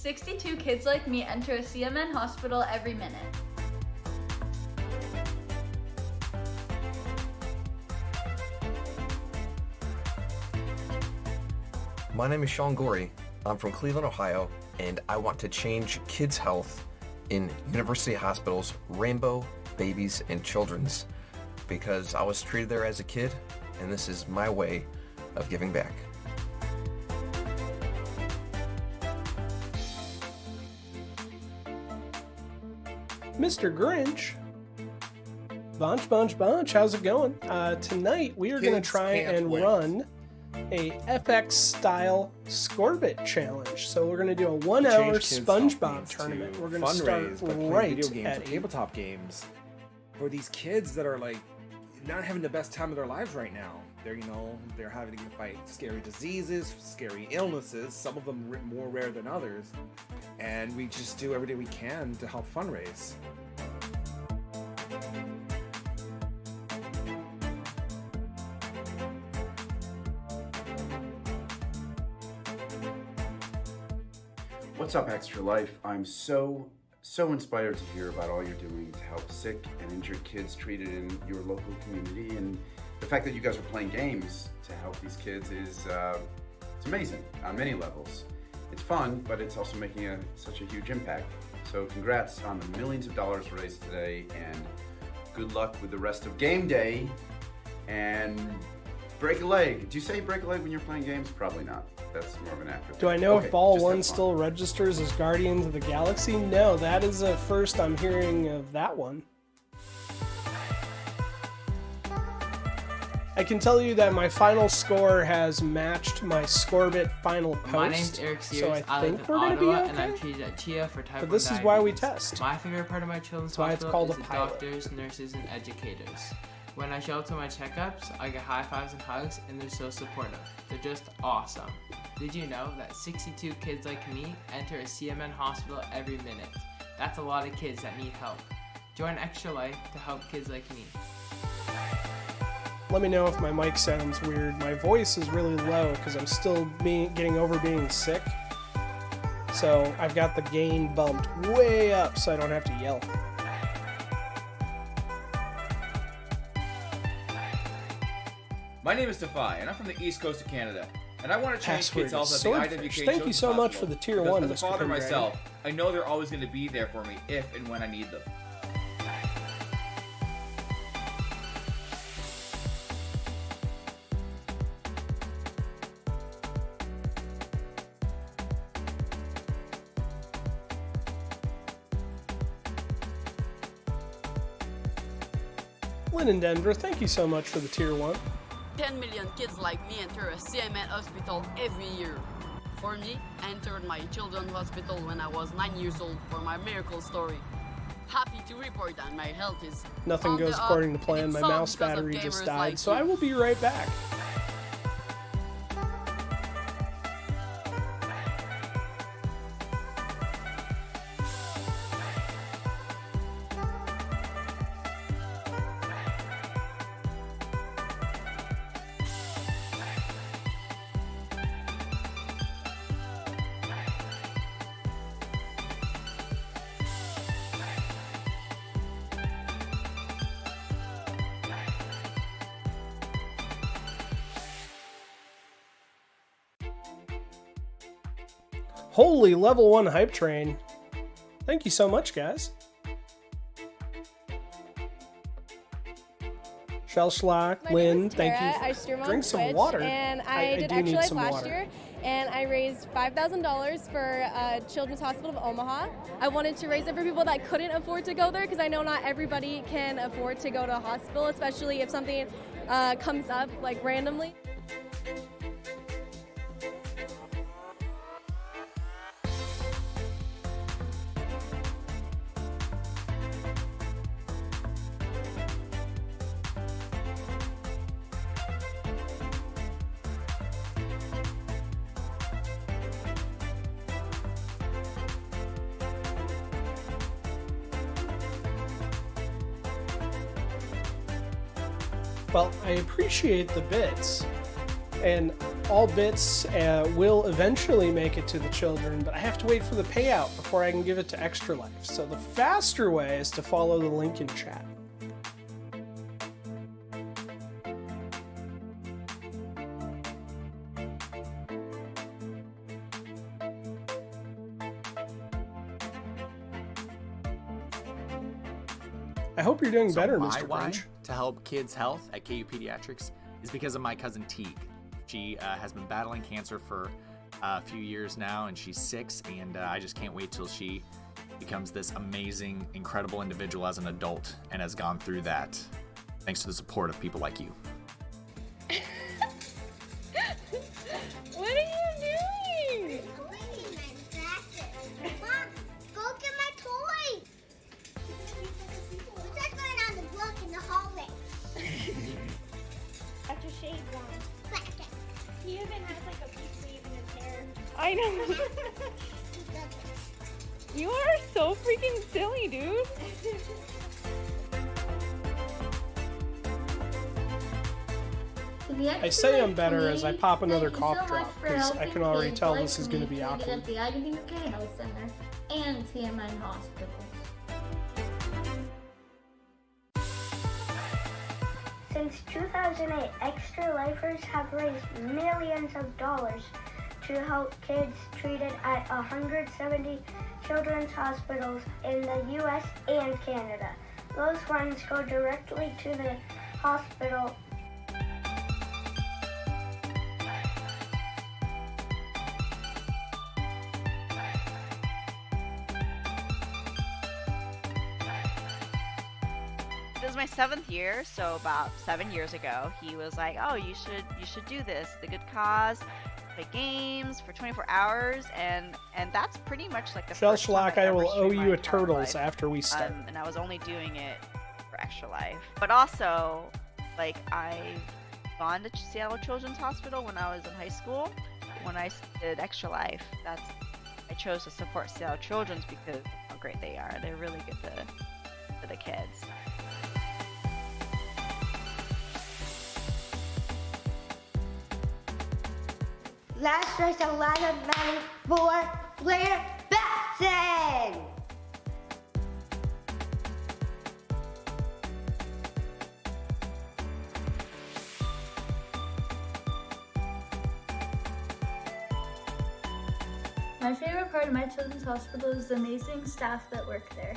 62 kids like me enter a CMN hospital every minute. My name is Sean Gorey. I'm from Cleveland, Ohio, and I want to change kids' health in University Hospital's Rainbow Babies and Children's because I was treated there as a kid, and this is my way of giving back. Mr. Grinch. Bunch, how's it going? Tonight we are going to try and run a FX style Scorbit challenge. So we're going to do a 1 hour SpongeBob tournament. We're going to start right video games at or tabletop games for these kids that are like not having the best time of their lives right now. They're having to fight scary diseases, scary illnesses, some of them more rare than others, and we just do everything we can to help fundraise. What's up, Extra Life? I'm so inspired to hear about all you're doing to help sick and injured kids treated in your local community, and the fact that you guys are playing games to help these kids is it's amazing on many levels. It's fun, but it's also making such a huge impact. So congrats on the millions of dollars raised today, and good luck with the rest of game day. And break a leg. Do you say break a leg when you're playing games? Probably not. That's more of an afterthought. Do I know Okay, if Ball just 1 have fun. still registers as Guardians of the Galaxy? No, that is a first I'm hearing of that one. I can tell you that my final score has matched my Scorbit final post. My name's Eric Sears. So I think live we're in going to be Ottawa, okay. and I'm treated at TIA for type 1 But this is why we diabetes. test. My favorite part of my children's That's why it's hospital called is a the pilot. doctors, nurses, and educators. When I show up to my checkups, I get high fives and hugs, and they're so supportive. They're just awesome. Did you know that 62 kids like me enter a CMN hospital every minute? That's a lot of kids that need help. Join Extra Life to help kids like me. Let me know if my mic sounds weird. My voice is really low because I'm still getting over being sick. So I've got the gain bumped way up so I don't have to yell. My name is Defy, and I'm from the east coast of Canada. And I want to change Password kids' health is at the Swordfish. IWK Thank you so much for the tier because 1, as a Mr. father Pendragon. myself, I know they're always going to be there for me if and when I need them. Lynn in Denver, thank you so much for the tier 1. 10 million kids like me enter a CMN hospital every year. For me, I entered my children's hospital when I was 9 years old for my miracle story. Happy to report that my health is Nothing on goes the up, according to and plan. it's My all mouse because of battery just gamers died, like so you. I will be right back. Holy level 1 hype train. Thank you so much, guys. Shellschlock, Lynn, thank you. I stream on Drink some Twitch, water. and I I did do Extra need Life some last water. year, and I raised $5,000 for Children's Hospital of Omaha. I wanted to raise it for people that couldn't afford to go there because I know not everybody can afford to go to a hospital, especially if something comes up like randomly. Well, I appreciate the bits, and all bits will eventually make it to the children, but I have to wait for the payout before I can give it to Extra Life. So the faster way is to follow the link in chat. I hope you're doing better, Mr. My Grinch. why to help kids' health at KU Pediatrics is because of my cousin Teague. She has been battling cancer for a few years now, and she's 6, and I just can't wait till she becomes this amazing, incredible individual as an adult and has gone through that thanks to the support of people like you. What are you doing? Mom, go get my toy. What's that going on the block in the hallway? Got your shades on. He even has like a peach leaf in his hair. I know. You are so freaking silly, dude. I say I'm better as I pop another cough drop because I can already tell this is going to be awkward. At the IWK Health Center and TMN Hospital. Since 2008, Extra Lifers have raised millions of dollars to help kids treated at 170 children's hospitals in the U.S. and Canada. Those funds go directly to the hospital. This is my 7th year, so about 7 years ago, he was like, "Oh, you should do this. The good cause, play games for 24 hours," and that's pretty much like the first time Shellshock, I ever will owe streamed my you a entire turtles life. after we start. And I was only doing it for Extra Life, but also, like, I've gone to Seattle Children's Hospital when I was in high school. When I did Extra Life, I chose to support Seattle Children's because of how great they are. They're really good for the kids. Let's raise a lot of money for Blair Batson! My favorite part of my children's hospital is the amazing staff that work there.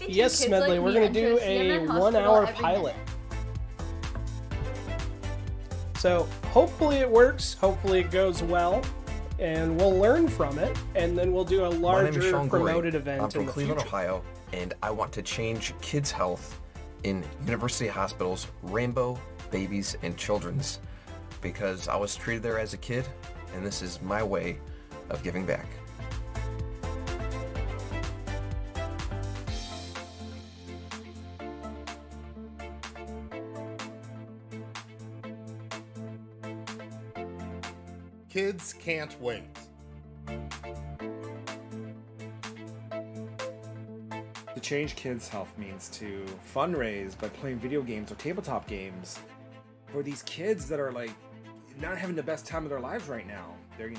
Yes, Smedley, we're going to do a 1-hour pilot. So hopefully it works, hopefully it goes well, and we'll learn from it, and then we'll do a larger promoted event I'm from in the Cleveland, future. Ohio, and I want to change kids' health in university hospitals, Rainbow, Babies, and Children's, because I was treated there as a kid, and this is my way of giving back. Kids can't wait. To change kids' health means to fundraise by playing video games or tabletop games for these kids that are like not having the best time of their lives right now. They're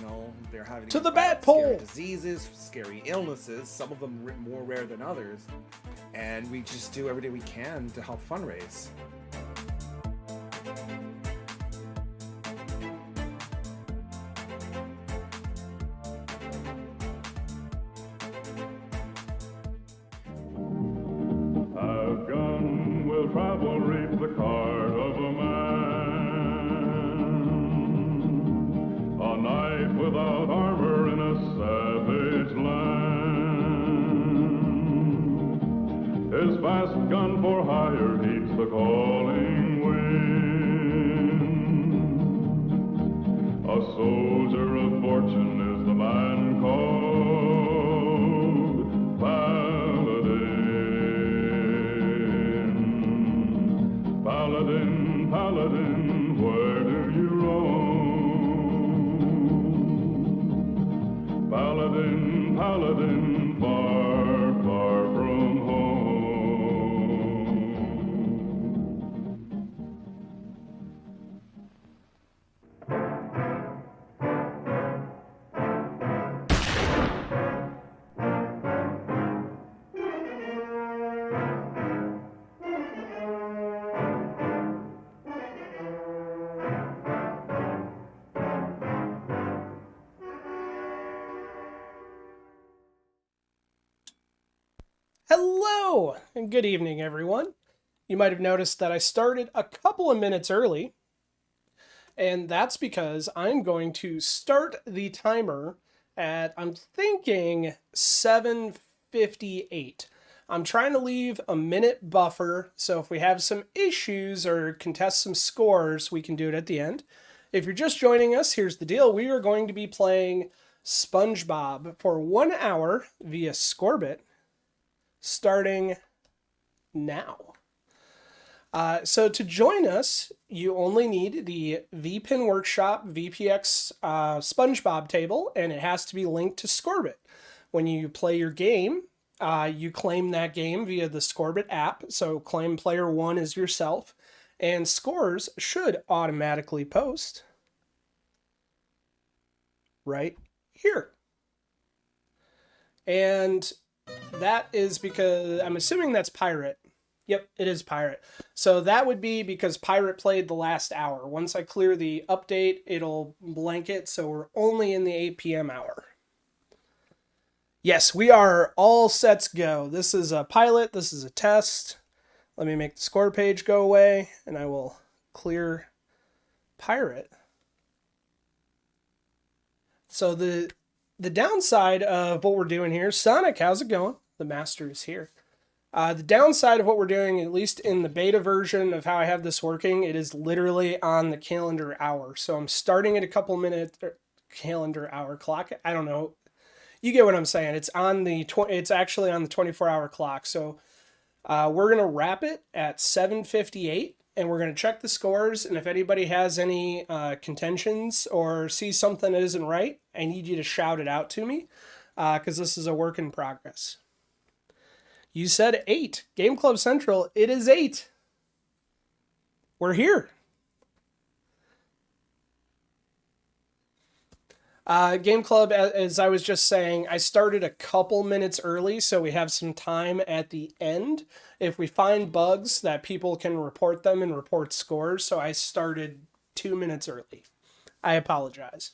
having To the fight bat scary pole! diseases, scary illnesses, some of them more rare than others, and we just do everything we can to help fundraise. Travel reads the card of a man. A knife without fast gun for hire heeds the calling wind. A soldier of fortune is the man called Paladin. Paladin, Paladin, where do you roam? Paladin, Paladin, far, far from home. Hello and good evening, everyone. You might have noticed that I started a couple of minutes early, and that's because I'm going to start the timer at, I'm thinking, 7:58. I'm trying to leave a minute buffer, so if we have some issues or contest some scores, we can do it at the end. If you're just joining us, here's the deal. We are going to be playing SpongeBob for 1 hour via Scorbit, starting now. So to join us, you only need the VPinWorkshop VPX SpongeBob table, and it has to be linked to Scorbit. When you play your game, you claim that game via the Scorbit app, so claim player 1 as yourself, and scores should automatically post right here. And that is because, I'm assuming that's Pirate. Yep, it is Pirate. So that would be because Pirate played the last hour. Once I clear the update, it'll blanket, so we're only in the 8 p.m. hour. Yes, we are all sets go. This is a pilot, this is a test. Let me make the score page go away, and I will clear Pirate. So the downside of what we're doing here, Sonic, how's it going? The master is here. The downside of what we're doing, at least in the beta version of how I have this working, it is literally on the calendar hour. So I'm starting at a couple minutes, calendar hour clock. I don't know. You get what I'm saying. It's on the it's actually on the 24-hour clock. So we're going to wrap it at 7:58. And we're going to check the scores, and if anybody has any contentions or sees something that isn't right, I need you to shout it out to me, because this is a work in progress. You said 8. Game Club Central, it is 8. We're here. Game Club, as I was just saying, I started a couple minutes early, so we have some time at the end. If we find bugs, that people can report them and report scores, so I started 2 minutes early. I apologize.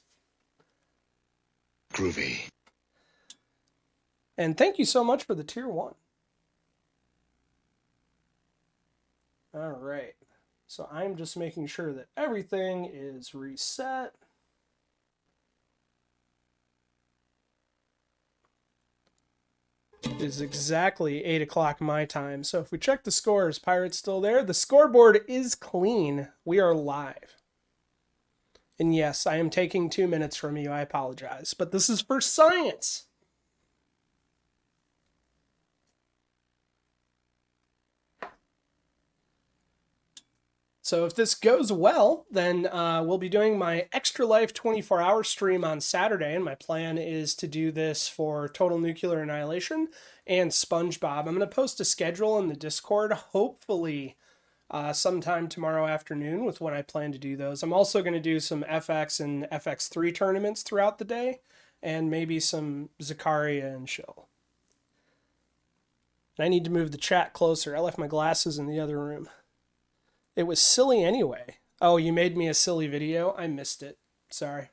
Groovy. And thank you so much for the tier 1. All right. So I'm just making sure that everything is reset. It is exactly 8 o'clock my time. So if we check the scores, Pirate's still there. The scoreboard is clean. We are live. And yes, I am taking 2 minutes from you. I apologize. But this is for science. So if this goes well, then we'll be doing my Extra Life 24-hour stream on Saturday, and my plan is to do this for Total Nuclear Annihilation and SpongeBob. I'm going to post a schedule in the Discord, hopefully sometime tomorrow afternoon with when I plan to do those. I'm also going to do some FX and FX3 tournaments throughout the day, and maybe some Zakaria and Shill. And I need to move the chat closer. I left my glasses in the other room. It was silly anyway. Oh, you made me a silly video? I missed it. Sorry.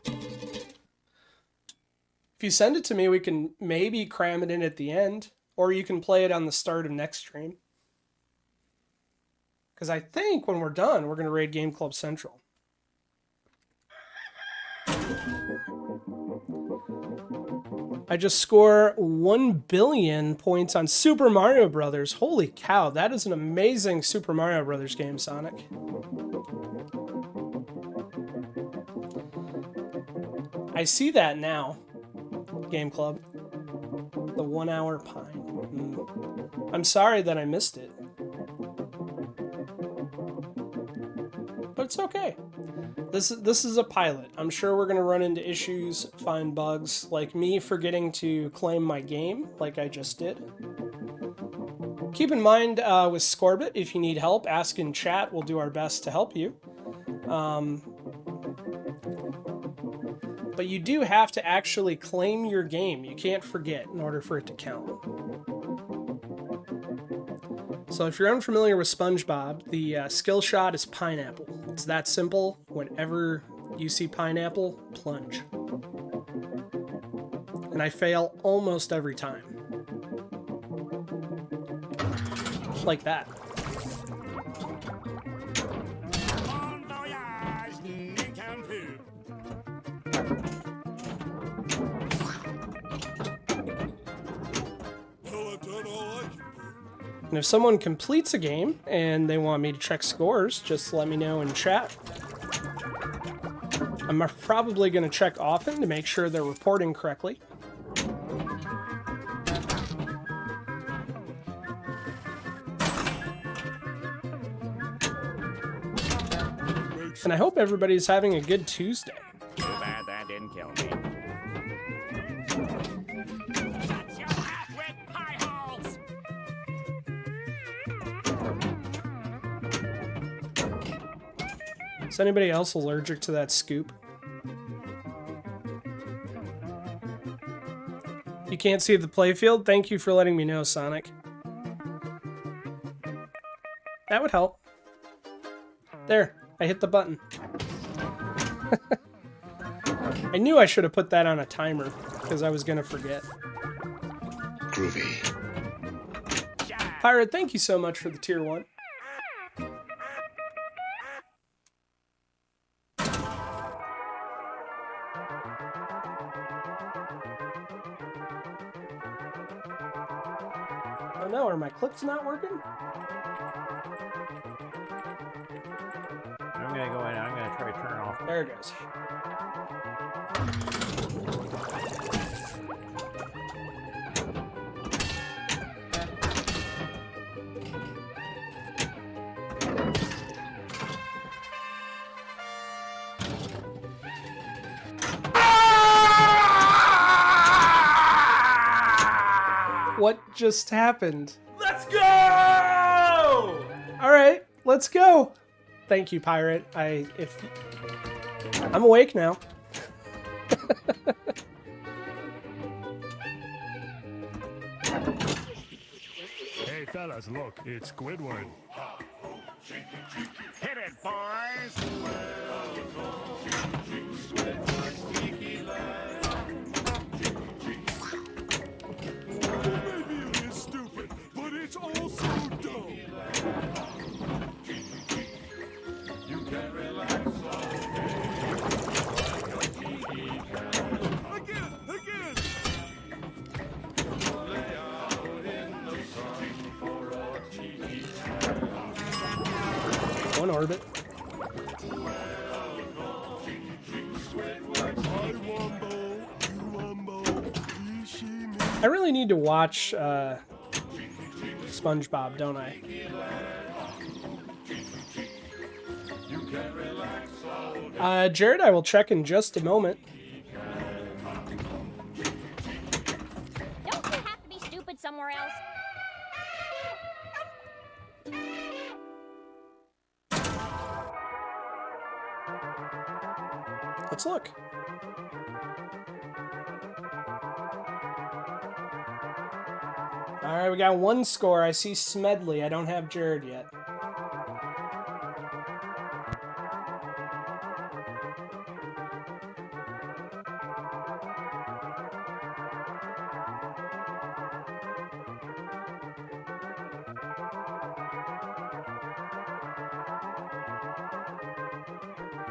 If you send it to me, we can maybe cram it in at the end. Or you can play it on the start of next stream. Because I think when we're done, we're going to raid Game Club Central. I just score 1 billion points on Super Mario Brothers. Holy cow, that is an amazing Super Mario Brothers game, Sonic. I see that now, Game Club. The 1 hour pine. I'm sorry that I missed it. But it's okay. This is a pilot. I'm sure we're going to run into issues, find bugs, like me forgetting to claim my game, like I just did. Keep in mind with Scorbit, if you need help, ask in chat. We'll do our best to help you. But you do have to actually claim your game. You can't forget in order for it to count. So if you're unfamiliar with SpongeBob, the skill shot is pineapple. It's that simple. Whenever you see pineapple, plunge. And I fail almost every time. Like that. And if someone completes a game and they want me to check scores, just let me know in chat. I'm probably going to check often to make sure they're reporting correctly. And I hope everybody's having a good Tuesday. Too bad that didn't kill me. Is anybody else allergic to that scoop? You can't see the playfield? Thank you for letting me know, Sonic. That would help. There, I hit the button. I knew I should have put that on a timer, because I was going to forget. Groovy. Pirate, thank you so much for the tier 1. Oh no, are my clips not working? I'm gonna go in, I'm gonna try to turn it off. There it goes. What just happened? Let's go! All right, let's go. Thank you, Pirate. I'm awake now. Hey fellas, look, it's Squidward. Hit it, boys! Maybe it is stupid, but it's also dumb. You can relax all day. Again! Lay out in the sun for a TV. One orbit. I really need to watch SpongeBob, don't I? Jared, I will check in just a moment. Don't you have to be stupid somewhere else? Let's look. All right, we got one score. I see Smedley. I don't have Jared yet.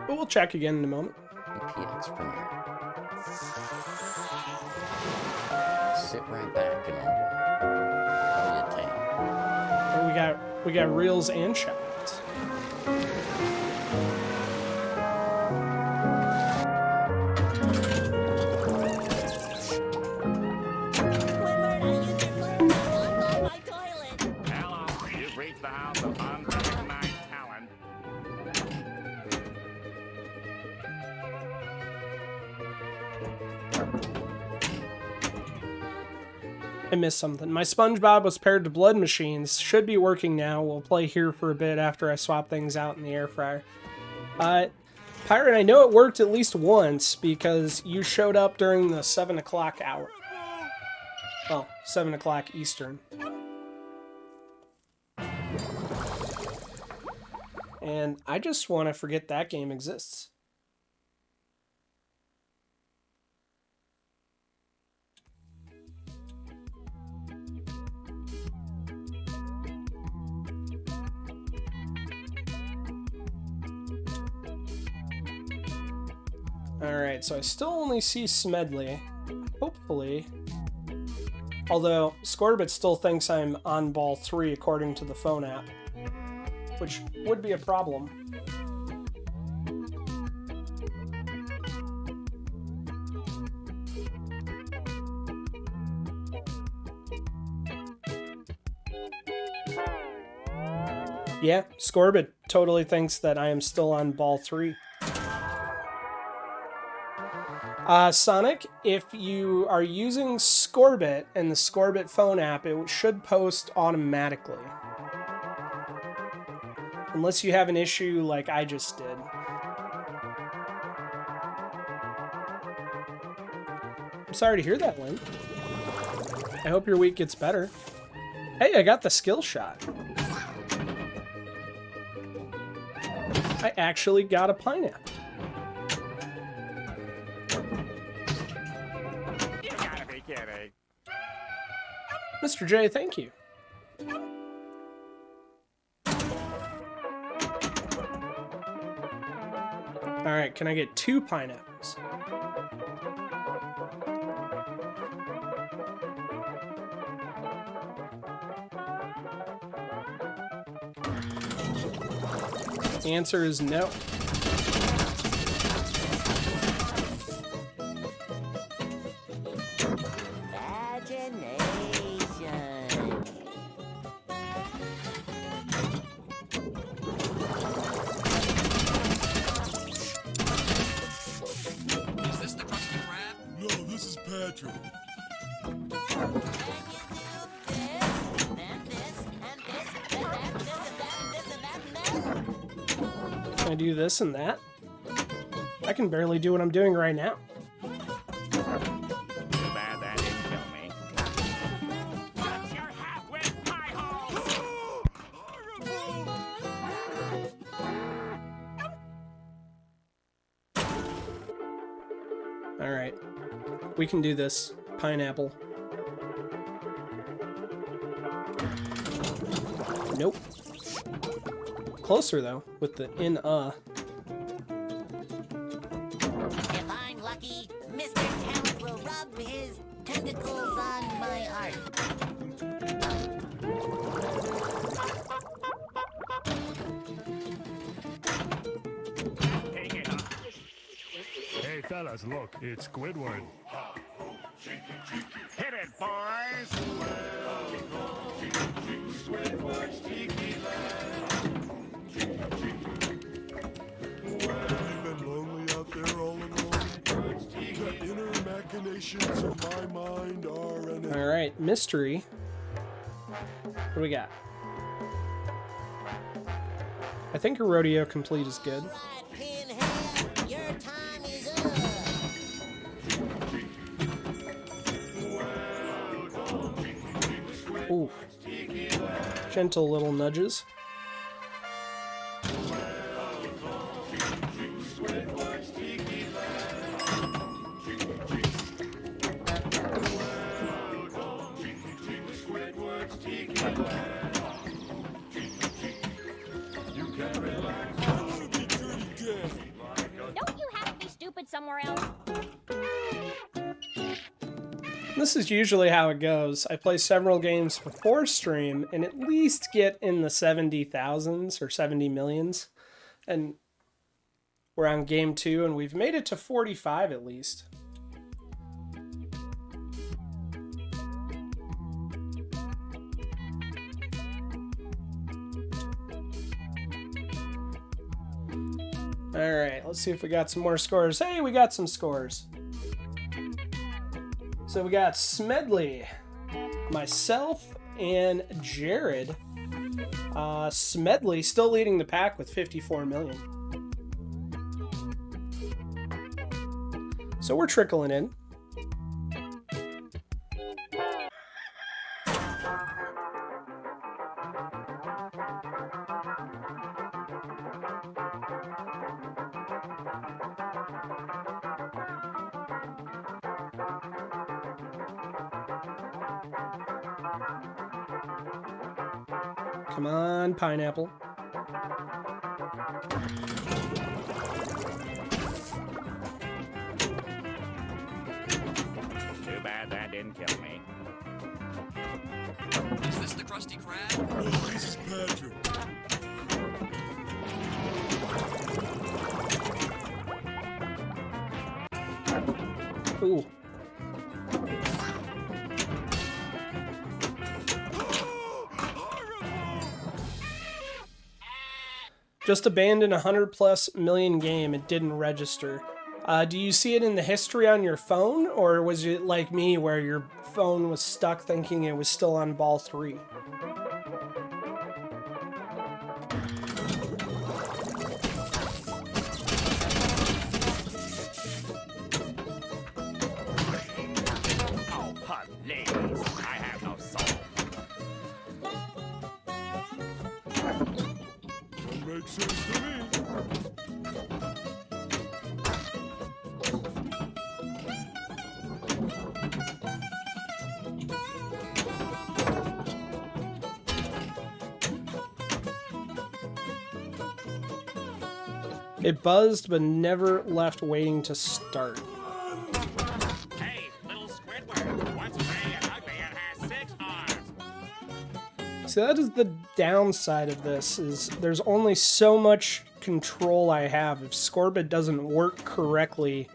But we'll check again in a moment. VPX Premiere. sit right back and enjoy your tail. We got reels and shots. Hello, you've reached the house of unrecognized talent. I missed something. My SpongeBob was paired to blood machines. Should be working now. We'll play here for a bit after I swap things out in the air fryer. Pirate, I know it worked at least once because you showed up during the 7 o'clock hour. Well, 7 o'clock Eastern. And I just want to forget that game exists. Alright, so I still only see Smedley. Hopefully. Although, Scorbit still thinks I'm on ball 3 according to the phone app. Which would be a problem. Yeah, Scorbit totally thinks that I am still on ball 3. Sonic, if you are using Scorbit and the Scorbit phone app, it should post automatically. Unless you have an issue like I just did. I'm sorry to hear that, Lynn. I hope your week gets better. Hey, I got the skill shot. I actually got a pineapple. You gotta be kidding. Mr. J, thank you. Alright, can I get 2 pineapples? The answer is no. Can I do this and that? I can barely do what I'm doing right now. Too bad that didn't kill me. Shut your half-wit pie holes! Alright. We can do this. Pineapple. Nope. Closer though, with the If I'm lucky, Mr. Talent will rub his tentacles on my art. Hey fellas, look, it's Squidward. Hit it, boys! Squidward's Tiki I've been lonely out there all alone. The inner machinations of my mind are an... Alright, mystery. What do we got? I think a rodeo complete is good. Your time is up. Ooh. Gentle little nudges. Don't you have to be stupid somewhere else? This is usually how it goes. I play several games before stream and at least get in the 70,000s or 70 millions. And we're on game 2 and we've made it to 45 at least. Alright, let's see if we got some more scores. Hey, we got some scores. So we got Smedley, myself, and Jared. Smedley still leading the pack with 54 million. So we're trickling in. Come on, pineapple. Too bad that didn't kill me. Is this the Krusty Krab? No, this is Patrick. Ooh. Just abandoned 100+ million game. It didn't register. Do you see it in the history on your phone, or was it like me where your phone was stuck thinking it was still on ball 3? Oh, please. I have no soul. That makes sense to me. It buzzed, but never left waiting to start. Hey, little Squidward. What's gray and ugly and has 6 arms? So that is the downside of this, is there's only so much control I have. If Scorbit doesn't work correctly,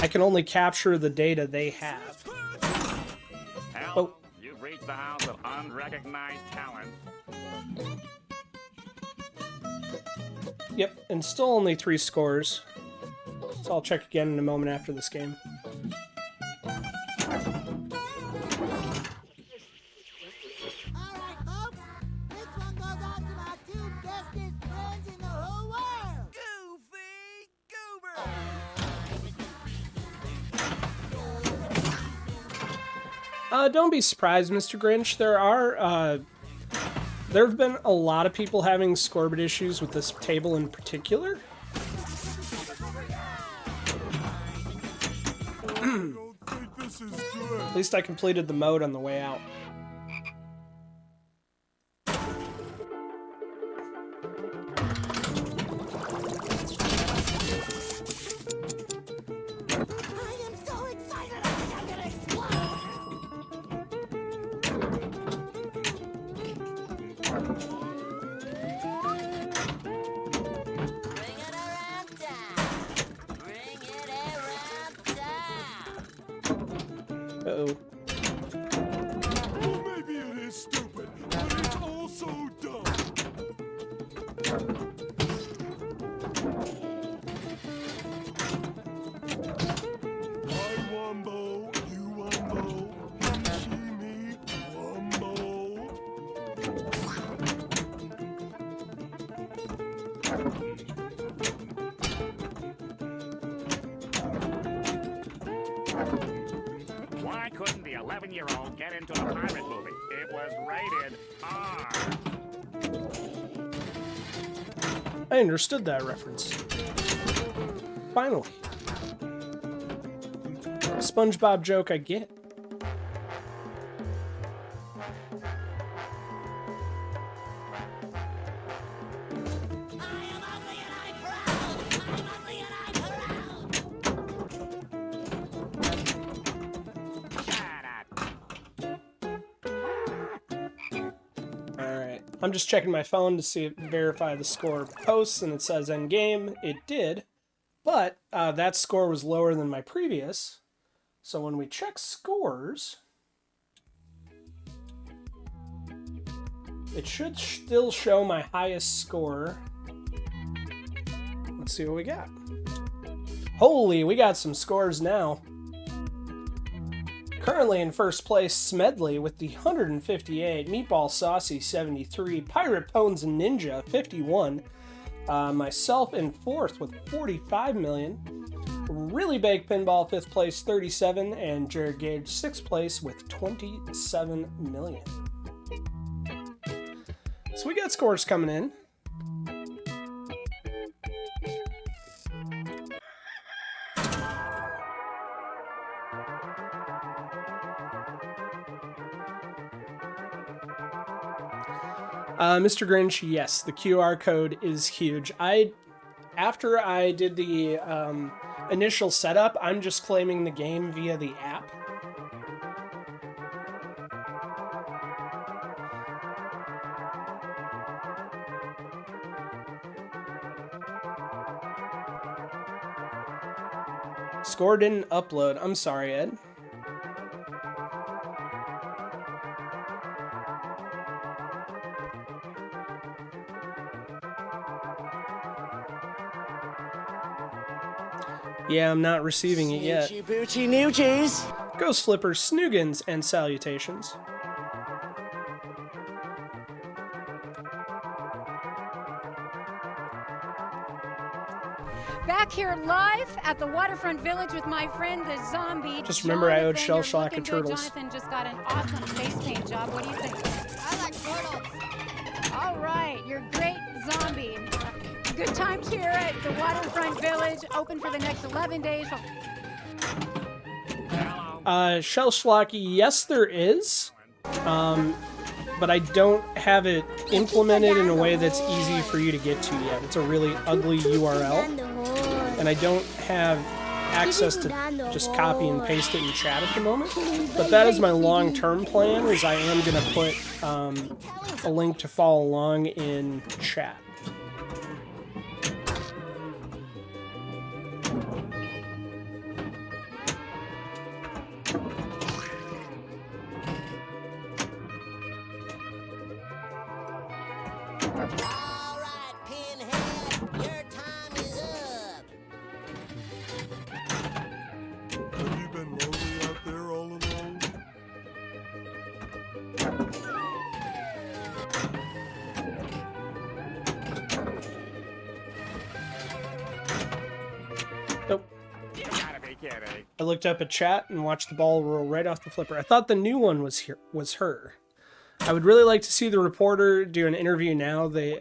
I can only capture the data they have. Help, you've reached the house of unrecognized talent. Yep, and still only 3 scores. So I'll check again in a moment after this game. Don't be surprised, Mr. Grinch. There have been a lot of people having Scorbit issues with this table in particular. At least I completed the mode on the way out. Uh-oh. Well, maybe it is stupid, but it's also dumb. I wumbo, you wumbo, she, me, wumbo. Why couldn't the 11-year-old get into the pirate movie? It was rated R. I understood that reference. Finally. A SpongeBob joke I get. I'm just checking my phone to see verify the score posts, and it says end game. It did, but that score was lower than my previous. So when we check scores, it should still show my highest score. Let's see what we got. Holy, we got some scores now. Currently in first place, Smedley with the 158, Meatball Saucy 73, Pirate Pones Ninja 51, myself in fourth with 45 million, Really Baked Pinball 5th place 37, and Jared Gage 6th place with 27 million. So we got scores coming in. Mr. Grinch, yes, the QR code is huge. After I did the initial setup, I'm just claiming the game via the app. Score didn't upload. I'm sorry, Ed. Yeah, I'm not receiving it yet. Boochie noochies. Ghost Flippers, Snoogans, and salutations. Back here live at the Waterfront Village with my friend the zombie. Just remember I owed Jonathan. Shell Shock You're and looking good. Turtles. Jonathan just got an awesome face paint job. What do you think? I like turtles. All right, you're great zombie. Good times here at the Waterfront Village, open for the next 11 days. Shell Schlocky, yes there is. But I don't have it implemented in a way that's easy for you to get to yet. It's a really ugly URL. And I don't have access to just copy and paste it in chat at the moment. But that is my long-term plan, is I am going to put a link to follow along in chat. Have you been lonely out there all alone? Nope. You gotta be kidding. I looked up at chat and watched the ball roll right off the flipper. I thought the new one was her. I would really like to see the reporter do an interview now. They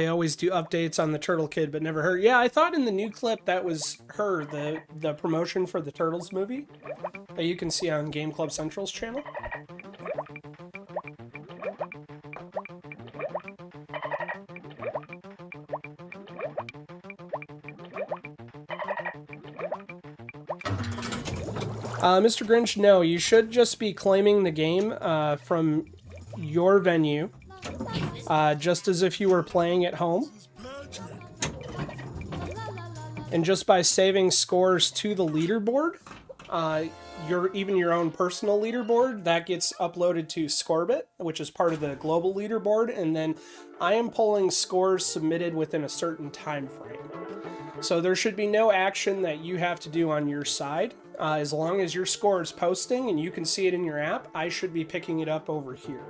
always do updates on the Turtle Kid, but never her. Yeah, I thought in the new clip that was her, the promotion for the Turtles movie that you can see on Game Club Central's channel. Mr. Grinch, no, you should just be claiming the game from your venue, just as if you were playing at home. And just by saving scores to the leaderboard, even your own personal leaderboard, that gets uploaded to Scorbit, which is part of the global leaderboard, and then I am pulling scores submitted within a certain time frame. So there should be no action that you have to do on your side. As long as your score is posting and you can see it in your app, I should be picking it up over here.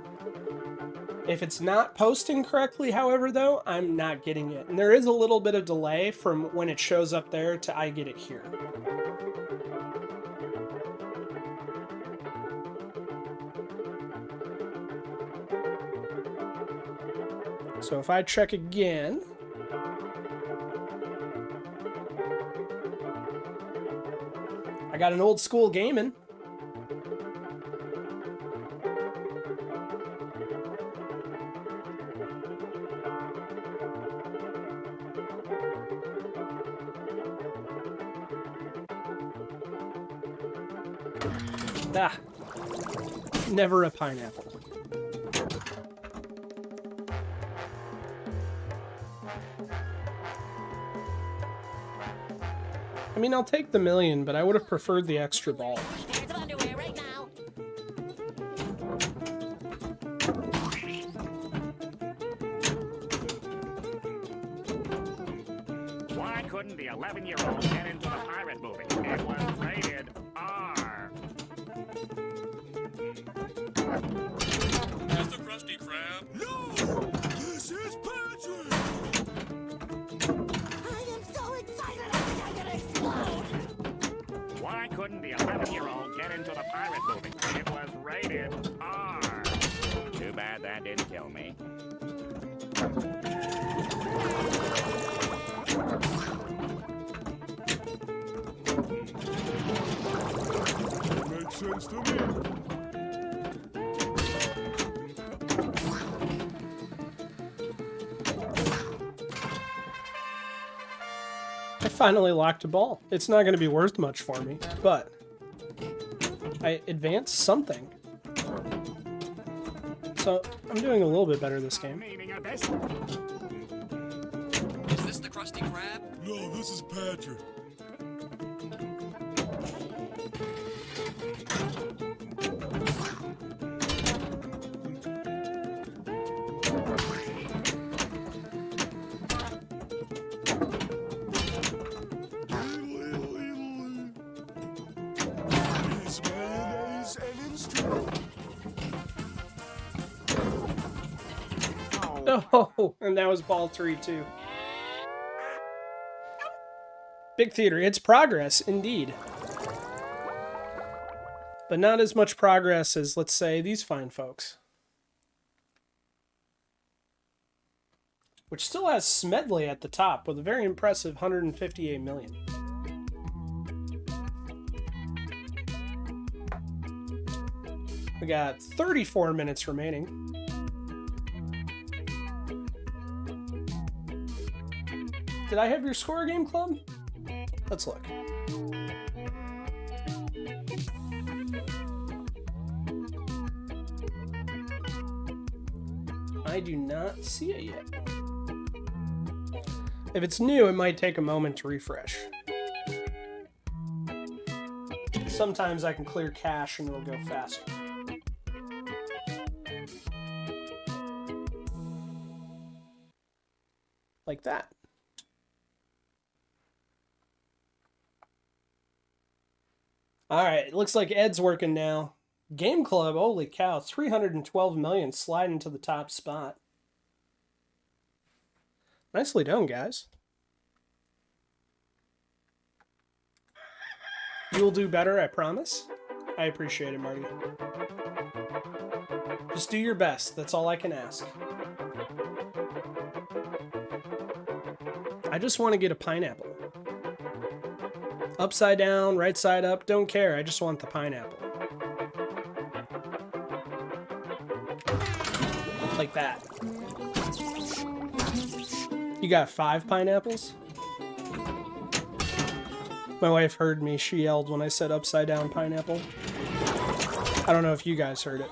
If it's not posting correctly, however, though, I'm not getting it. And there is a little bit of delay from when it shows up there to I get it here. So if I check again, I got an old school gaming. Ah, never a pineapple. mean, I'll take the million, but I would have preferred the extra ball. Why couldn't the 11-year-old get into the pirate movie? It was rated R. Mr. Krusty Krab? No! This is Patrick! I am so excited, I think I'm gonna explode! Why couldn't the 11-year-old get into the pirate movie? It was rated R. Too bad that didn't kill me. Makes sense to me. I finally locked a ball. It's not going to be worth much for me, but I advanced something. So I'm doing a little bit better this game. Is this the Krusty Krab? No, this is Patrick. Oh, and that was ball 3 too. Big Theater, it's progress indeed. But not as much progress as, let's say, these fine folks. Which still has Smedley at the top with a very impressive 158 million. We got 34 minutes remaining. Did I have your score, Game Club? Let's look. I do not see it yet. If it's new, it might take a moment to refresh. Sometimes I can clear cache and it'll go faster. Like that. Alright, it looks like Ed's working now. Game Club, holy cow, 312 million sliding to the top spot. Nicely done, guys. You'll do better, I promise. I appreciate it, Marty. Just do your best, that's all I can ask. I just want to get a pineapple. Upside down, right side up, don't care. I just want the pineapple. Like that. You got 5 pineapples? My wife heard me. She yelled when I said upside down pineapple. I don't know if you guys heard it.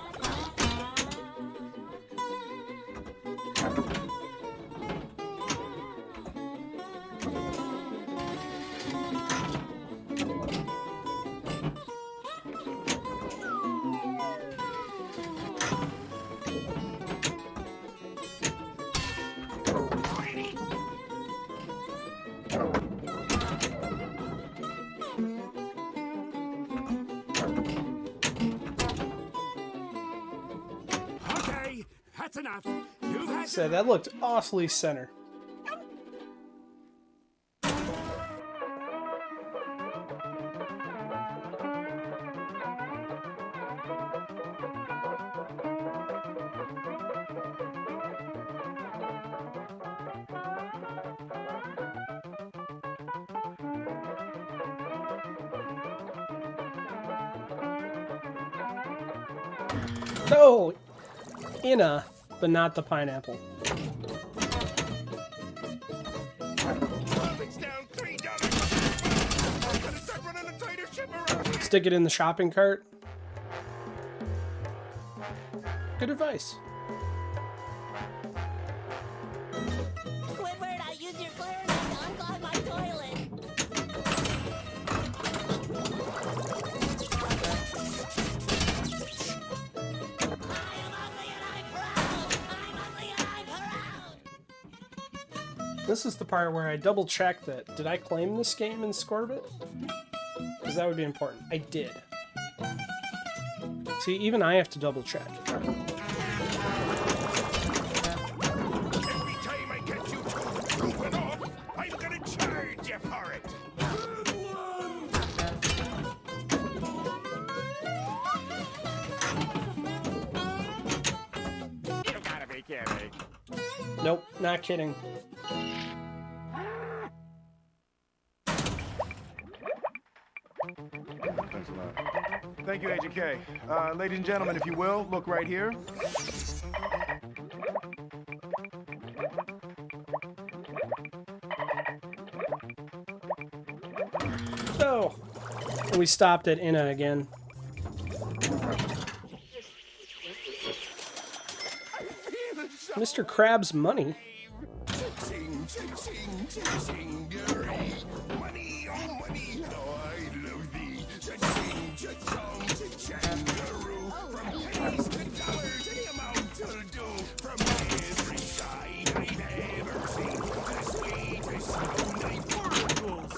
So that looked awfully center. Oh, Inna, but not the pineapple. Stick it in the shopping cart. Good advice. Squidward, I used your clarinet to unclog my toilet. This is the part where I double check that. Did I claim this game in Scorbit? Because that would be important. I did. See, even I have to double check. Every time I get you two goofing off, I'm gonna charge you for it. You gotta be kidding. Nope, not kidding. Thanks a lot. Thank you, Agent K. Ladies and gentlemen, if you will, look right here. So, we stopped at Inna again. Mr. Krabs' money. Money, oh money, how I love thee. Cha-ching, cha-chong, cha-changaroo. From pennies to dollars, any amount will do. From every side I've ever seen, the sweetest sound I've oracles.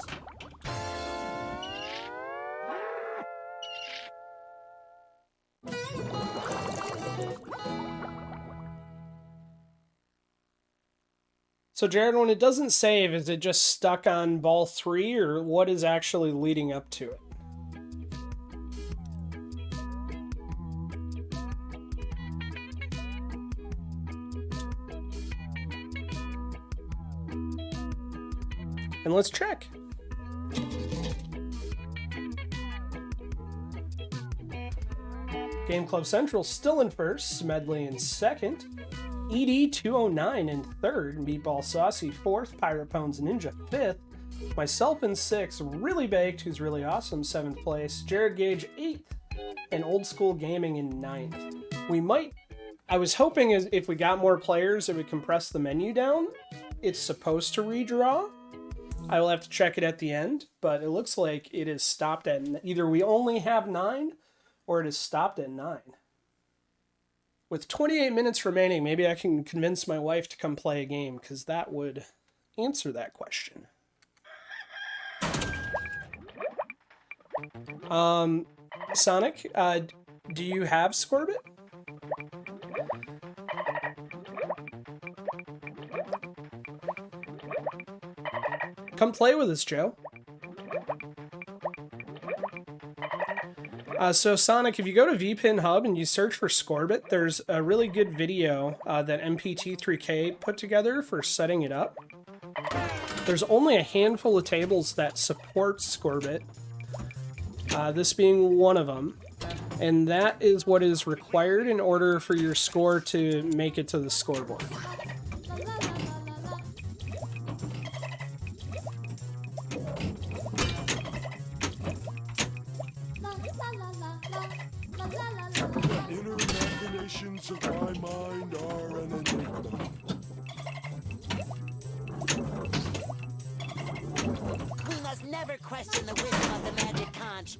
So Jared, when it doesn't save, is it just stuck on ball 3, or what is actually leading up to it? And let's check. Game Club Central still in first, Smedley in second, ED 209 in third, Meatball Saucy fourth, Pirate Pones Ninja fifth, myself in sixth, Really Baked, who's really awesome, seventh place, Jared Gage eighth, and Old School Gaming in ninth. I was hoping if we got more players, it would compress the menu down. It's supposed to redraw. I will have to check it at the end, but it looks like it is stopped at either we only have 9 or it is stopped at 9. With 28 minutes remaining, maybe I can convince my wife to come play a game, because that would answer that question. Sonic, do you have Scorbit? Come play with us, Joe. So Sonic, if you go to VPin Hub and you search for Scorbit, there's a really good video that MPT3K put together for setting it up. There's only a handful of tables that support Scorbit, this being one of them, and that is what is required in order for your score to make it to the scoreboard. Inner machinations of my mind are an enigma. We must never question the wisdom of the magic conch.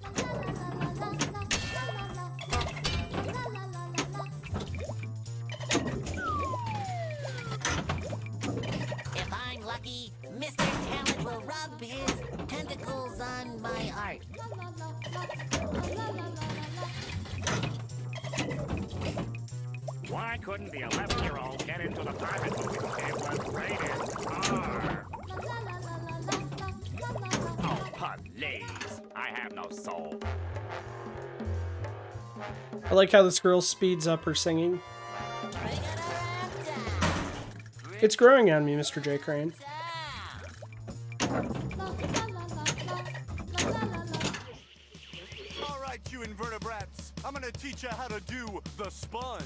If I'm lucky, Mr. Talent will rub his tentacles on my art. Why couldn't the 11-year-old get into the pirate movie? It was rated R. Oh, please. I have no soul. I like how this girl speeds up her singing. It's growing on me, Mr. J. Crane. All right, you invertebrates. I'm gonna teach you how to do the sponge.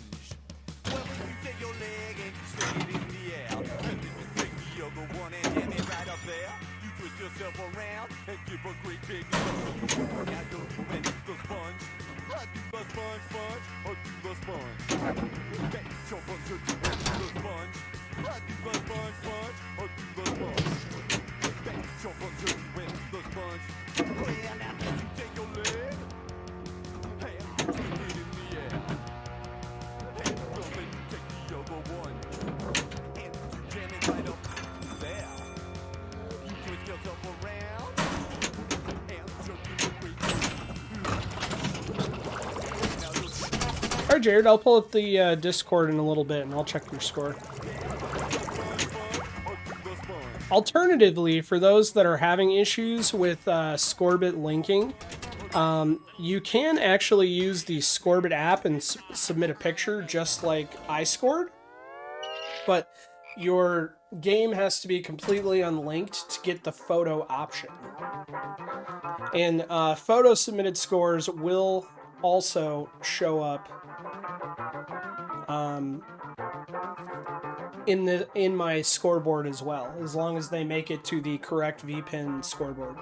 Well, you take your leg and you swing it in the air. And then you take the other one and jam it right up there. You twist yourself around and give a great big sponge. Now go and do the sponge. I do the sponge, sponge. I do the sponge. Back your butt to do the sponge. I do the sponge, sponge. I do the sponge. Back your butt to do the sponge. Well, now you take your leg. right, Jared, I'll pull up the Discord in a little bit, and I'll check your score. Alternatively, for those that are having issues with Scorbit linking, you can actually use the Scorbit app and submit a picture just like I scored, but your game has to be completely unlinked to get the photo option. And photo submitted scores will also show up in my scoreboard as well, as long as they make it to the correct VPin scoreboard.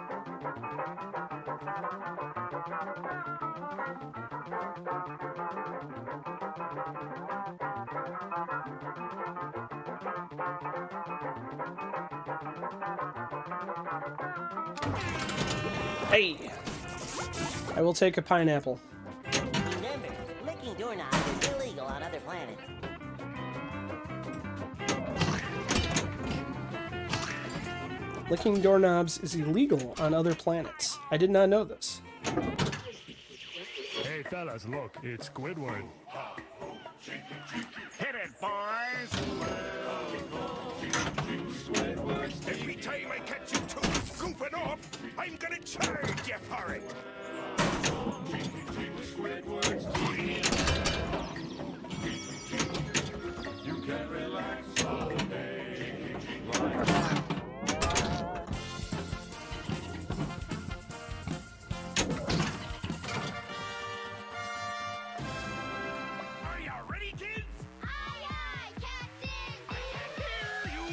Hey, I will take a pineapple. Remember, licking doorknobs is illegal on other planets. Licking doorknobs is illegal on other planets. I did not know this. Hey fellas, look, it's Squidward. Hit it, boys! Every time I catch you two goofing off, I'm gonna charge you for it! You can relax all day. Are you ready, kids? Aye, aye, Captain! I can't hear you!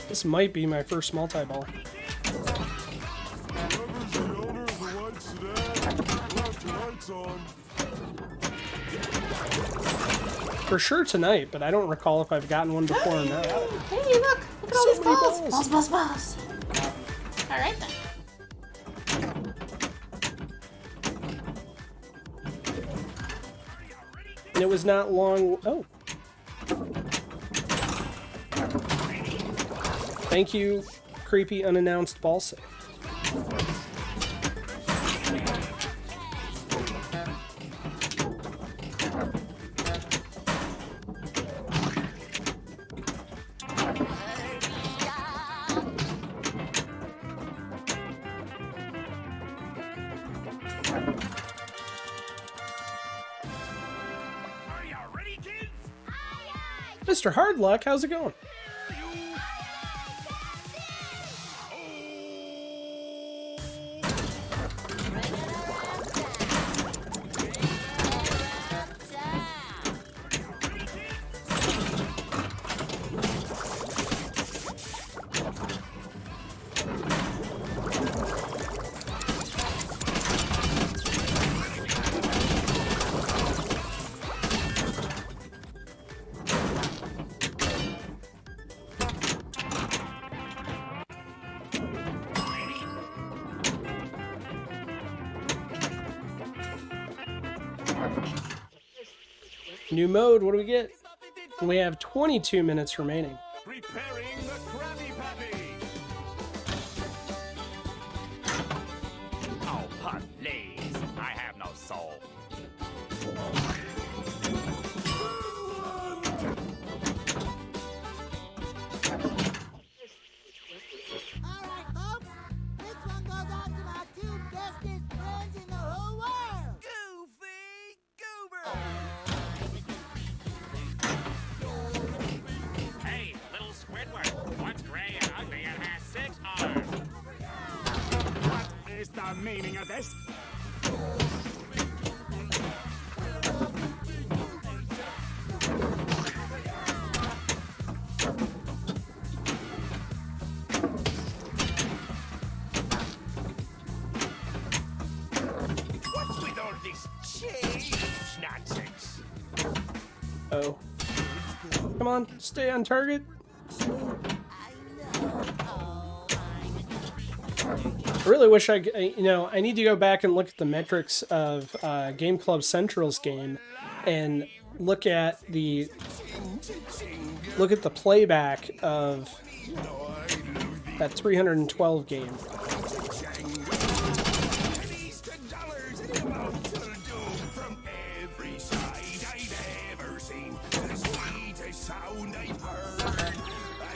This might be my first multi-ball. For sure tonight, but I don't recall if I've gotten one before or not. Hey, look! Look at all these balls! Balls, balls, balls! Alright then. And it was not long... Oh. Thank you, creepy unannounced ball save. Mr. Hardluck, how's it going? New mode, what do we get? We have 22 minutes remaining. Preparing the Krabby Patty! Oh, please! I have no soul. Alright, folks. This one goes out to my two bestest friends in the whole world. Goofy Goober! Hey, little Squidward, what's gray and ugly and has 6 arms? What is the meaning of this? What's with all this change nonsense? Oh. Come on, stay on target. I really wish I need to go back and look at the metrics of Game Club Central's game and look at the look at the playback of that 312 game.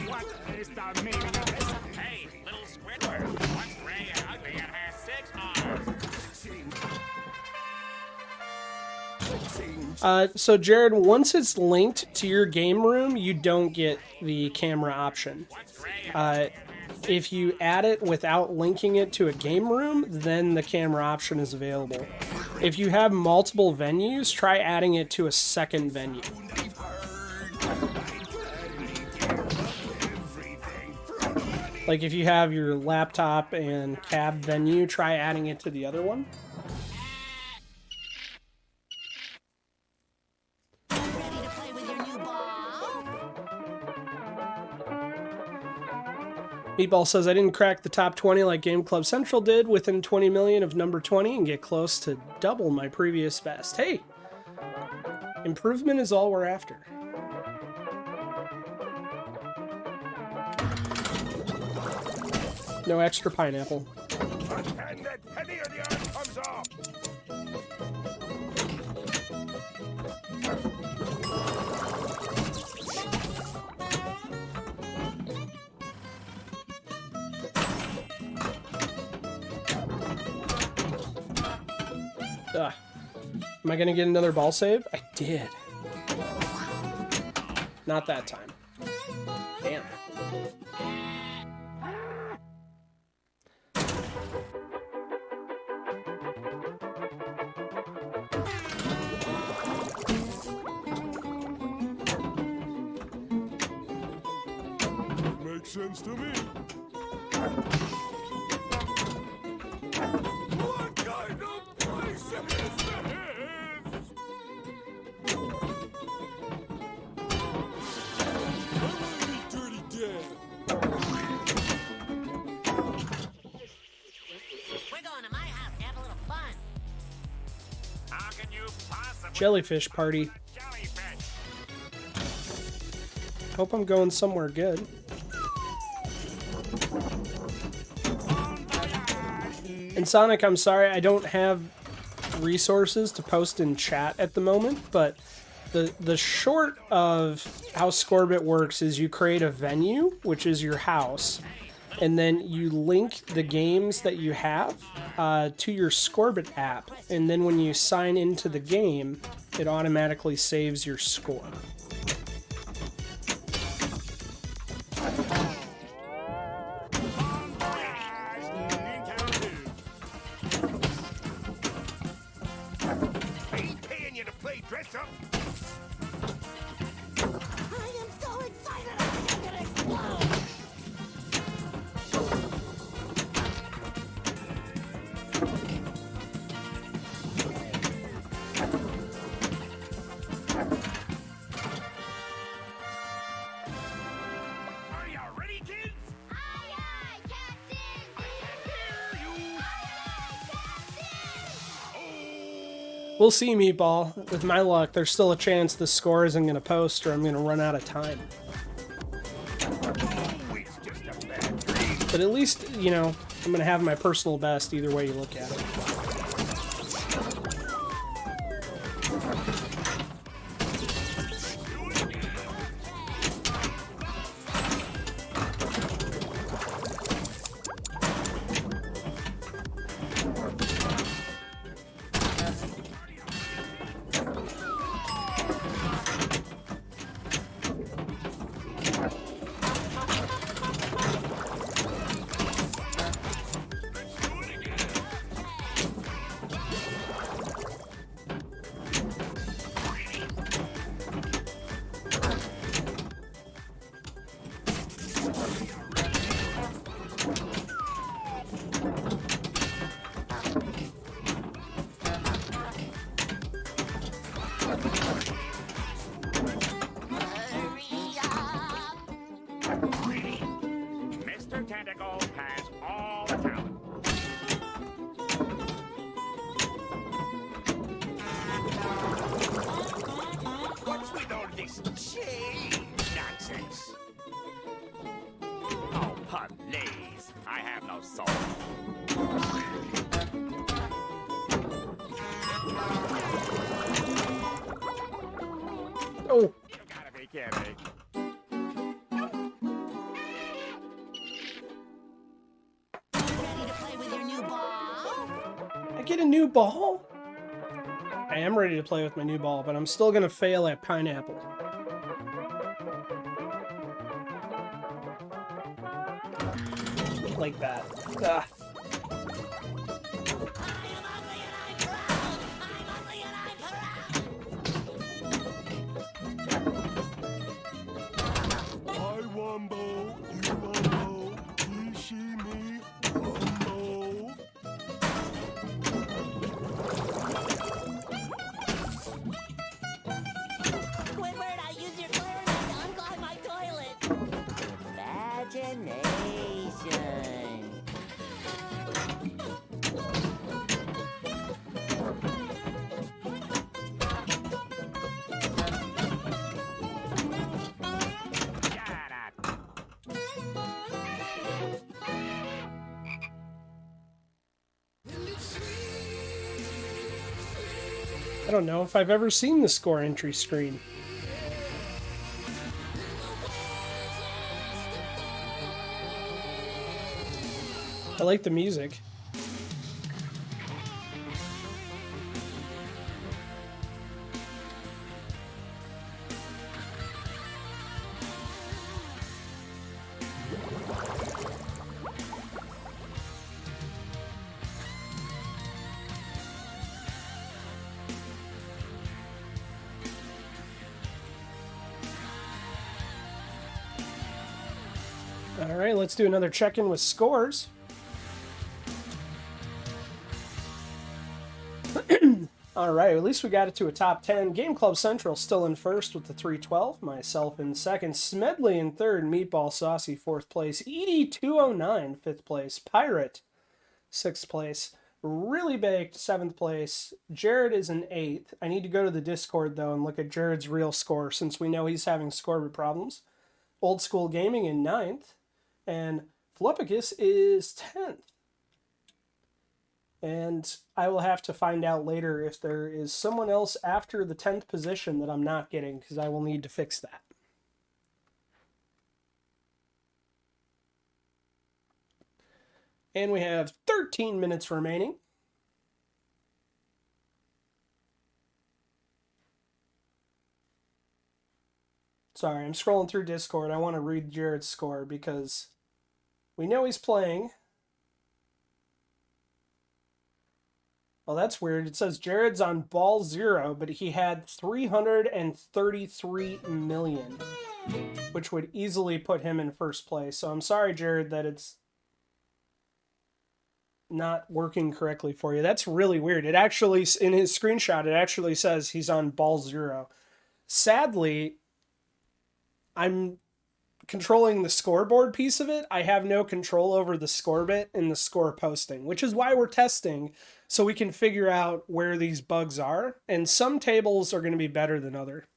What is the meaning of this? Hey, little Squidward, what's gray and ugly and has 6 arms? So Jared, once it's linked to your game room, you don't get the camera option. If you add it without linking it to a game room, then the camera option is available. If you have multiple venues, try adding it to a second venue. Like if you have your laptop and cab venue, try adding it to the other one. Meatball says, I didn't crack the top 20 like Game Club Central did within 20 million of number 20 and get close to double my previous best. Hey, improvement is all we're after. No extra pineapple. And that penny or the arm comes off. Ugh. Am I gonna get another ball save? I did. Not that time. Damn. Makes sense to me. What kind of place is this? Dirty dead. We're going to my house to have a little fun. How can you possibly Jellyfish party. Hope I'm going somewhere good. And Sonic, I'm sorry, I don't have resources to post in chat at the moment, but the short of how Scorbit works is you create a venue, which is your house, and then you link the games that you have to your Scorbit app, and then when you sign into the game, it automatically saves your score. Dress up. I am so excited I'm gonna explode! Are you ready, kids? Aye, aye, Captain. I can hear you. Aye, aye, We'll see, Meatball. With my luck, there's still a chance the score isn't going to post or I'm going to run out of time. But at least, you know, I'm going to have my personal best either way you look at it. Mr. Tentacle has all the talent. What's with all this shade nonsense? Please, I have no soul. Oh. You gotta be kidding. Ready to play with your new ball? I get a new ball? I am ready to play with my new ball, but I'm still gonna fail at pineapple. Like that. Ugh. I wumbo, you wumbo, he, she, me, wumbo. Squidward, I use your clarinet to unclog my toilet. Imagination. I don't know if I've ever seen the score entry screen. I like the music. All right, let's do another check-in with scores. All right, at least we got it to a top 10. Game Club Central still in first with the 312. Myself in second. Smedley in third. Meatball Saucy fourth place. Edie 209 fifth place. Pirate sixth place. Really Baked seventh place. Jared is in eighth. I need to go to the Discord though and look at Jared's real score since we know he's having Scorbit problems. Old School Gaming in ninth. And Flupicus is 10th. And I will have to find out later if there is someone else after the 10th position that I'm not getting, because I will need to fix that. And we have 13 minutes remaining. Sorry, I'm scrolling through Discord. I want to read Jared's score because we know he's playing. Well, that's weird. It says Jared's on ball 0, but he had 333 million, which would easily put him in first place. So I'm sorry, Jared, that it's not working correctly for you. That's really weird. It actually, in his screenshot, it actually says he's on ball 0. Sadly, I'm controlling the scoreboard piece of it. I have no control over the Scorbit and the score posting, which is why we're testing, so we can figure out where these bugs are. And some tables are going to be better than other.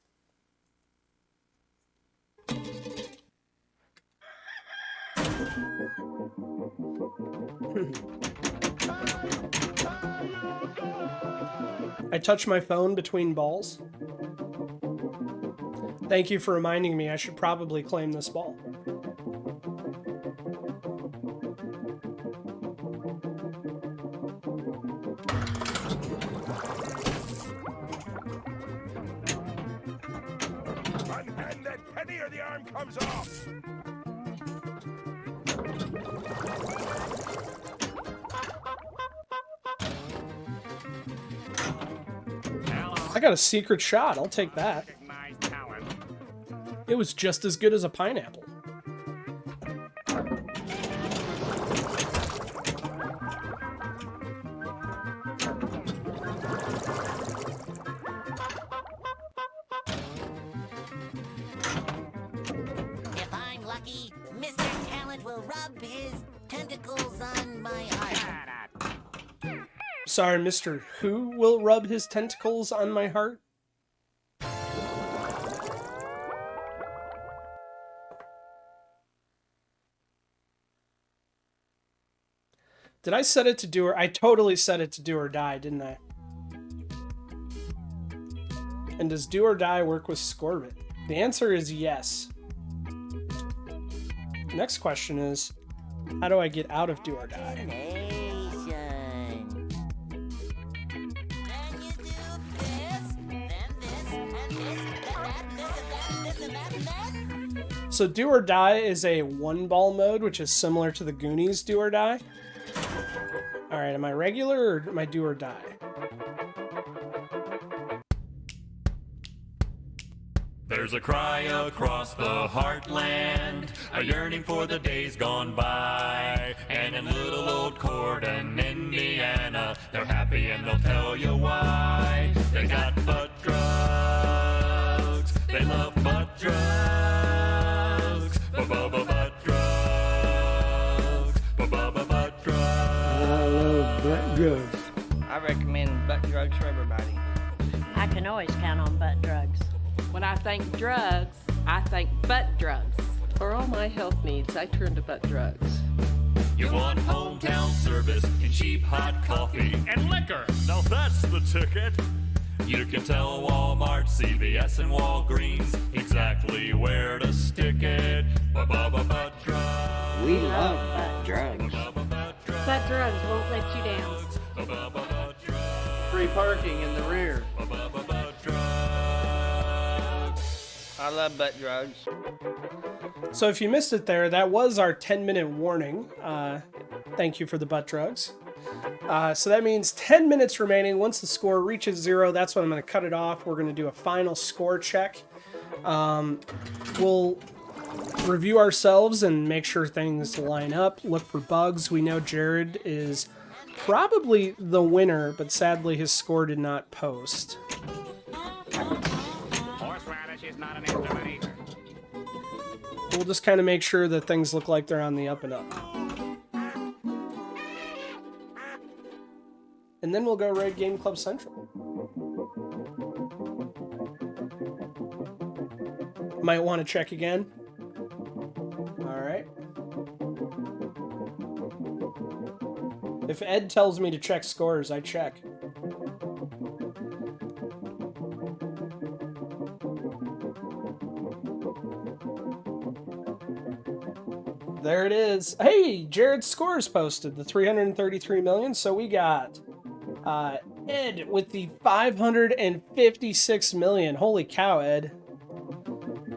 I touched my phone between balls. Thank you for reminding me I should probably claim this ball. Unhand that penny or the arm comes off! I got a secret shot. I'll take that. It was just as good as a pineapple. If I'm lucky, Mr. Talent will rub his tentacles on my heart. Sorry, Mr. Who will rub his tentacles on my heart? Did I set it to do or... I totally set it to do or die, didn't I? And does do or die work with Scorbit? The answer is yes. Next question is, how do I get out of do or die? So do or die is a one ball mode, which is similar to the Goonies do or die. All right, am I regular or am I do or die? There's a cry across the heartland, a yearning for the days gone by. And in little old Corden, Indiana, they're happy and they'll tell you why. They got butt drugs, they love butt drugs, butt drugs, butt drugs. I love butt drugs. I recommend butt drugs for everybody. I can always count on butt drugs. When I think drugs, I think butt drugs. For all my health needs, I turn to butt drugs. You want hometown service and cheap hot coffee and liquor. Now that's the ticket. You can tell Walmart, CVS, and Walgreens exactly where to stick it. Butt drugs. We love butt drugs. Butt drugs won't let you down. Free parking in the rear. I love butt drugs. So if you missed it there, that was our 10-minute warning. Thank you for the butt drugs. So that means 10 minutes remaining. Once the score reaches 0, that's when I'm going to cut it off. We're going to do a final score check. We'll review ourselves and make sure things line up. Look for bugs. We know Jared is probably the winner, but sadly his score did not post. Is not an instrument either. We'll just kind of make sure that things look like they're on the up and up. And then we'll go raid Game Club Central. Might want to check again. Alright. If Ed tells me to check scores, I check. There it is. Hey, Jared's scores posted, the 333 million. So we got Ed with the 556 million. Holy cow, Ed.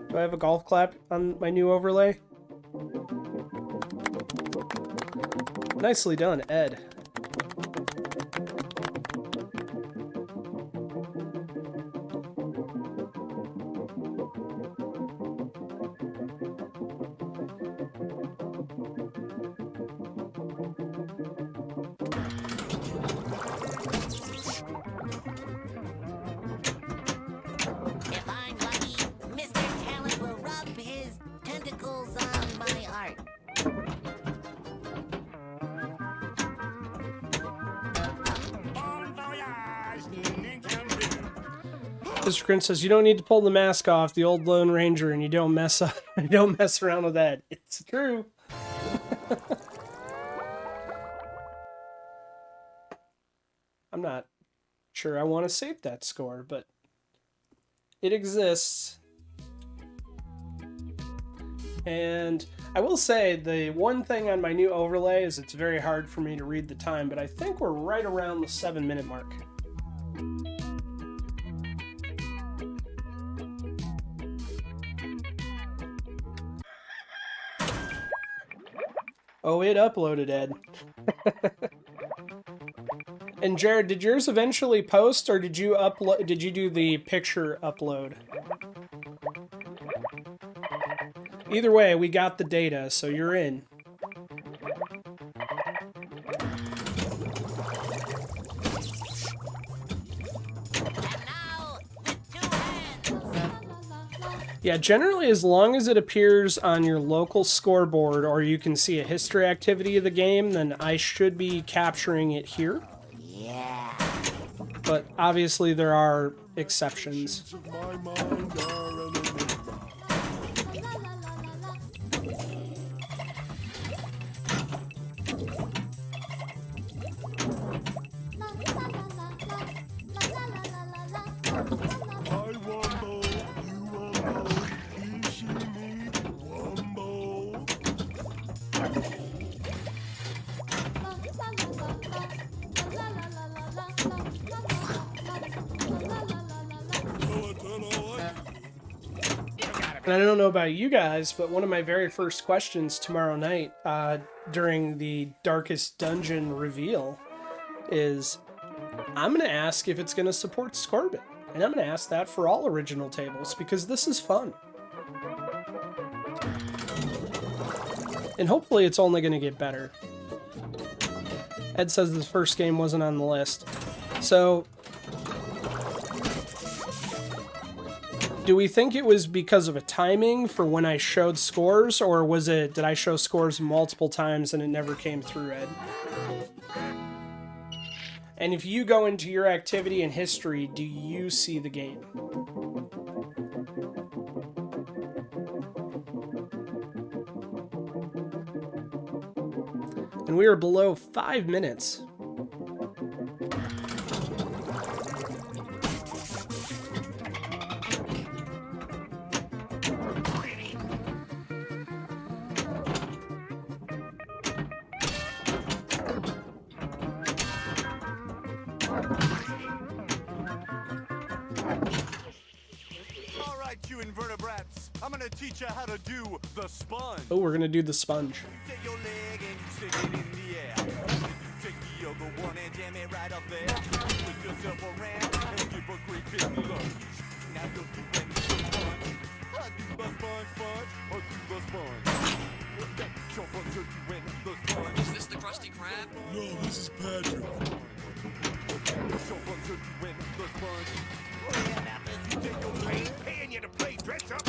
Do I have a golf clap on my new overlay? Nicely done, Ed. Mr. Grin says you don't need to pull the mask off, the old Lone Ranger, and you don't mess up. You don't mess around with that. It's true. I'm not sure I want to save that score, but it exists. And I will say the one thing on my new overlay is it's very hard for me to read the time, but I think we're right around the 7-minute mark. Oh, it uploaded, Ed. And Jared, did yours eventually post, or did you upload? Did you do the picture upload? Either way, we got the data, so you're in. Yeah, generally, as long as it appears on your local scoreboard or you can see a history activity of the game, then I should be capturing it here. Yeah. But obviously, there are exceptions. And I don't know about you guys, but one of my very first questions tomorrow night during the Darkest Dungeon reveal is I'm going to ask if it's going to support Scorbit. And I'm going to ask that for all original tables because this is fun. And hopefully it's only going to get better. Ed says the first game wasn't on the list. So, do we think it was because of a timing for when I showed scores, or was it, did I show scores multiple times and it never came through, Ed? And if you go into your activity and history, do you see the game? And we are below 5 minutes. I'm gonna teach you how to do the sponge. Oh, we're gonna do the sponge. Take your leg and stick it in the air. Take the other one and jam it right up there. Put yourself around and give a great big lunge. Now you're doing the sponge. I do the sponge, or do the sponge. Jump up to doing the sponge. Is this the Krusty Krab? No, this is Patrick. Jump up to doing the sponge. Take your leg, paying you to play dress up.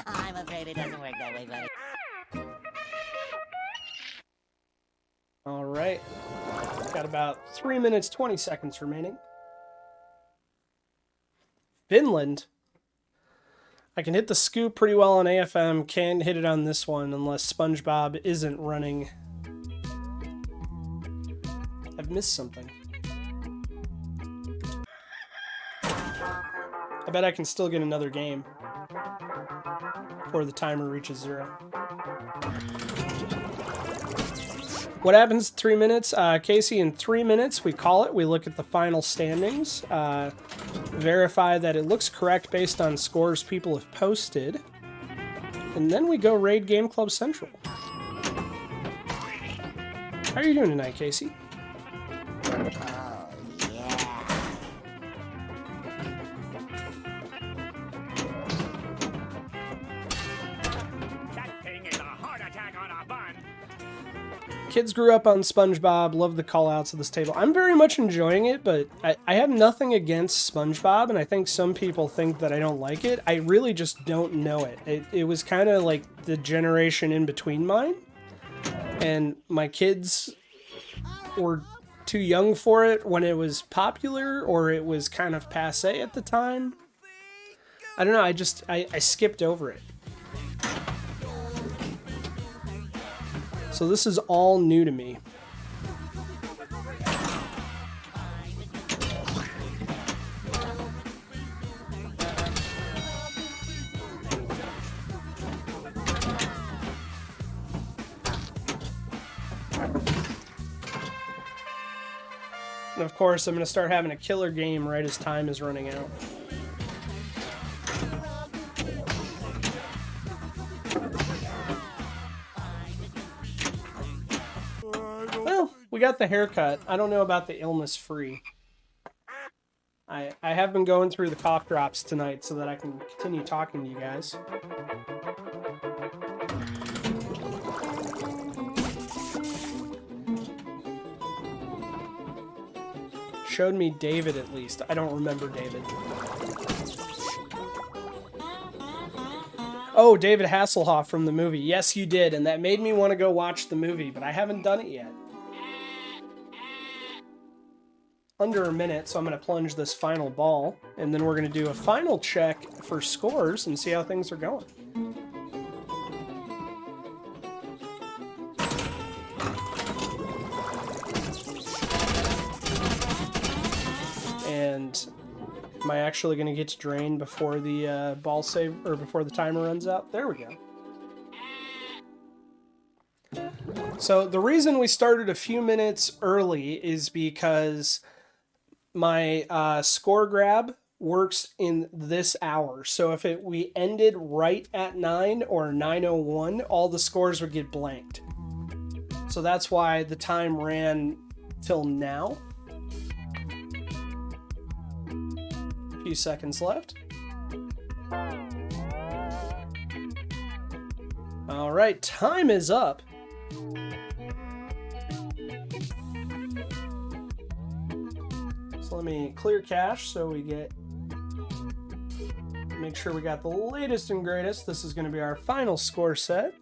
I'm afraid it doesn't work that way, buddy. All right. Got about 3 minutes, 20 seconds remaining. Finland. I can hit the scoop pretty well on AFM. Can't hit it on this one unless SpongeBob isn't running. I've missed something. I bet I can still get another game before the timer reaches 0. What happens in 3 minutes? Casey, in 3 minutes, we call it. We look at the final standings, verify that it looks correct based on scores people have posted, and then we go raid Game Club Central. How are you doing tonight, Casey? Kids grew up on SpongeBob, love the call-outs of this table. I'm very much enjoying it, but I have nothing against SpongeBob, and I think some people think that I don't like it. I really just don't know it. It was kind of like the generation in between mine, and my kids were too young for it when it was popular, or it was kind of passé at the time. I don't know, I skipped over it. So this is all new to me. And of course, I'm going to start having a killer game right as time is running out. Well, we got the haircut. I don't know about the illness-free. I have been going through the cough drops tonight so that I can continue talking to you guys. Showed me David at least. I don't remember David. Oh, David Hasselhoff from the movie. Yes, you did, and that made me want to go watch the movie, but I haven't done it yet. Under a minute, so I'm going to plunge this final ball, and then we're going to do a final check for scores and see how things are going. And am I actually going to get to drain before the ball save, or before the timer runs out? There we go. So the reason we started a few minutes early is because my score grab works in this hour. So if we ended right at 9 or 9:01, all the scores would get blanked. So that's why the time ran till now. A few seconds left. All right, time is up. So let me clear cache so we make sure we got the latest and greatest. This is going to be our final score set.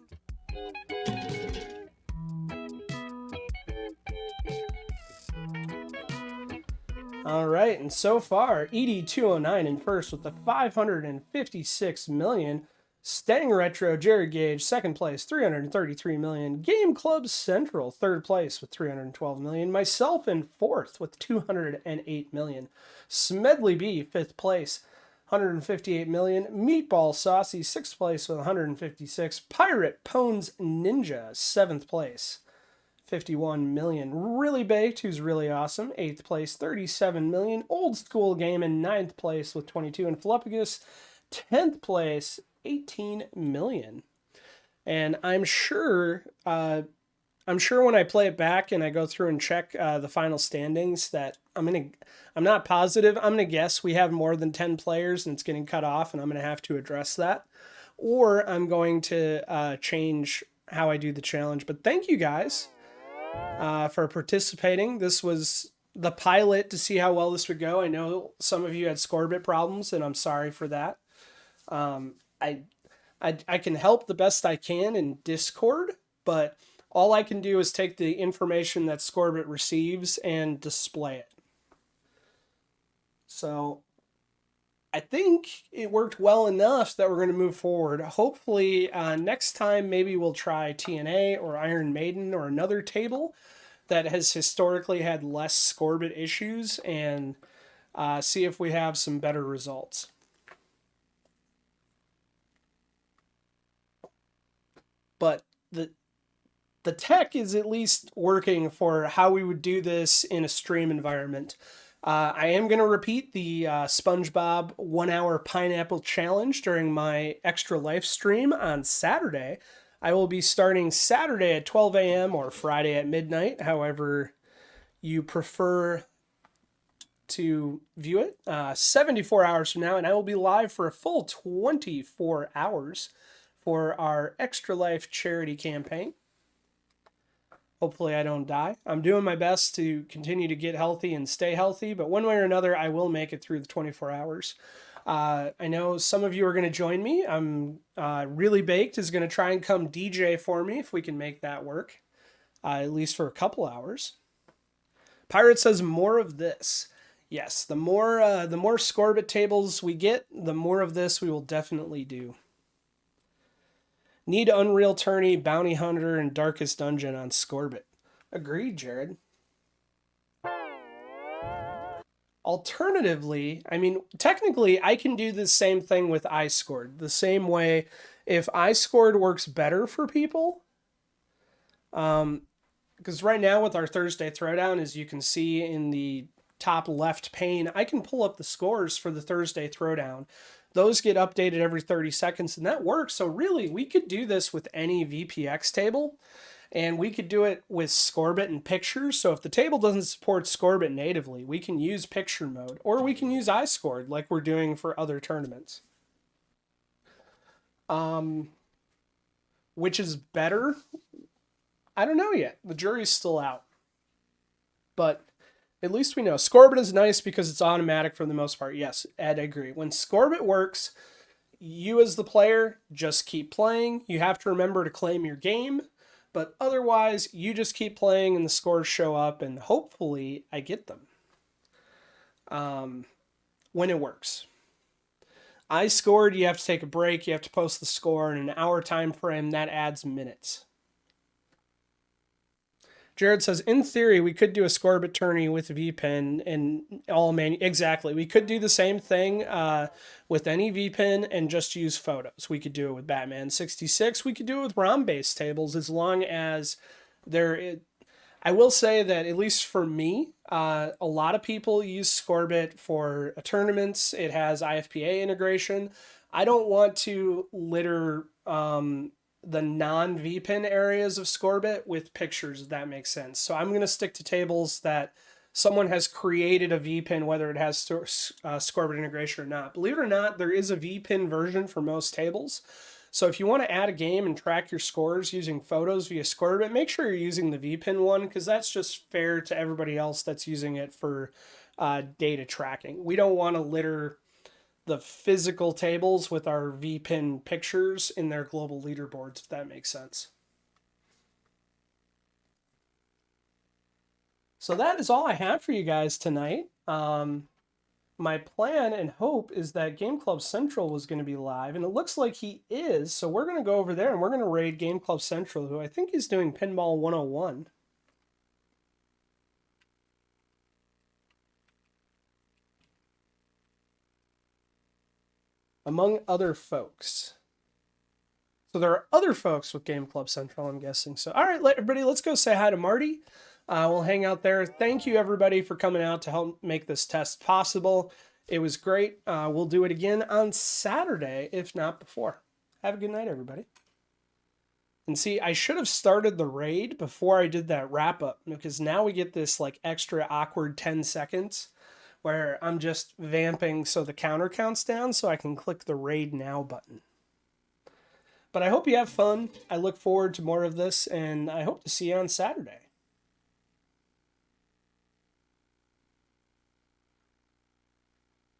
All right, and so far, ED209 in first with the 556 million. Stang Retro, Jerry Gage, second place, 333 million. Game Club Central, third place with 312 million. Myself in fourth with 208 million. Smedley B, fifth place, 158 million. Meatball Saucy, sixth place with 156. Pirate Pones Ninja, seventh place, 51 million. Really Baked, who's really awesome, 8th place, 37 million. Old School Game in 9th place with 22. And Fluppagus, 10th place, 18 million. And I'm sure when I play it back and I go through and check the final standings that I'm not positive. I'm going to guess we have more than 10 players and it's getting cut off, and I'm going to have to address that. Or I'm going to change how I do the challenge. But thank you guys for participating. This was the pilot to see how well this would go. I know some of you had Scorbit problems, and I'm sorry for that. I can help the best I can in Discord, but all I can do is take the information that Scorbit receives and display it. So I think it worked well enough that we're going to move forward. Hopefully next time maybe we'll try TNA or Iron Maiden or another table that has historically had less Scorbit issues, and see if we have some better results. But the tech is at least working for how we would do this in a stream environment. I am going to repeat the SpongeBob 1 hour pineapple challenge during my Extra Life stream on Saturday. I will be starting Saturday at 12 a.m. or Friday at midnight, however you prefer to view it, 74 hours from now, and I will be live for a full 24 hours for our Extra Life charity campaign. Hopefully I don't die. I'm doing my best to continue to get healthy and stay healthy, but one way or another, I will make it through the 24 hours. I know some of you are going to join me. I'm Really Baked is going to try and come DJ for me if we can make that work, at least for a couple hours. Pirate says more of this. Yes, the more Scorbit tables we get, the more of this we will definitely do. Need Unreal Tourney, Bounty Hunter, and Darkest Dungeon on Scorbit. Agreed, Jared. Alternatively, I mean, technically, I can do the same thing with iScored. The same way, if iScored works better for people, because right now with our Thursday Throwdown, as you can see in the top left pane, I can pull up the scores for the Thursday Throwdown. Those get updated every 30 seconds, and that works. So really, we could do this with any VPX table, and we could do it with Scorbit and pictures. So if the table doesn't support Scorbit natively, we can use picture mode, or we can use iScored like we're doing for other tournaments. Which is better? I don't know yet. The jury's still out. But at least we know. Scorbit is nice because it's automatic for the most part. Yes, Ed, I agree. When Scorbit works, you as the player just keep playing. You have to remember to claim your game. But otherwise, you just keep playing and the scores show up, and hopefully I get them when it works. iScored, you have to take a break. You have to post the score in an hour time frame. That adds minutes. Jared says, in theory, we could do a Scorbit tourney with VPin and all exactly. We could do the same thing with any VPin and just use photos. We could do it with Batman 66. We could do it with ROM-based tables as long as I will say that, at least for me, a lot of people use Scorbit for tournaments. It has IFPA integration. I don't want to litter the non-VPin areas of Scorbit with pictures, if that makes sense. So I'm going to stick to tables that someone has created a VPin, whether it has Scorbit integration or not. Believe it or not, there is a VPin version for most tables. So if you want to add a game and track your scores using photos via Scorbit, make sure you're using the VPin one, because that's just fair to everybody else that's using it for data tracking. We don't want to litter the physical tables with our VPin pictures in their global leaderboards, if that makes sense. So that is all I have for you guys tonight. My plan and hope is that Game Club Central was going to be live, and it looks like he is, so we're going to go over there and we're going to raid Game Club Central, who I think is doing Pinball 101. Among other folks. So there are other folks with Game Club Central, I'm guessing. So, all right, everybody, let's go say hi to Marty. We'll hang out there. Thank you, everybody, for coming out to help make this test possible. It was great. We'll do it again on Saturday, if not before. Have a good night, everybody. And see, I should have started the raid before I did that wrap-up, because now we get this like extra awkward 10 seconds where I'm just vamping so the counter counts down so I can click the raid now button. But I hope you have fun. I look forward to more of this, and I hope to see you on Saturday.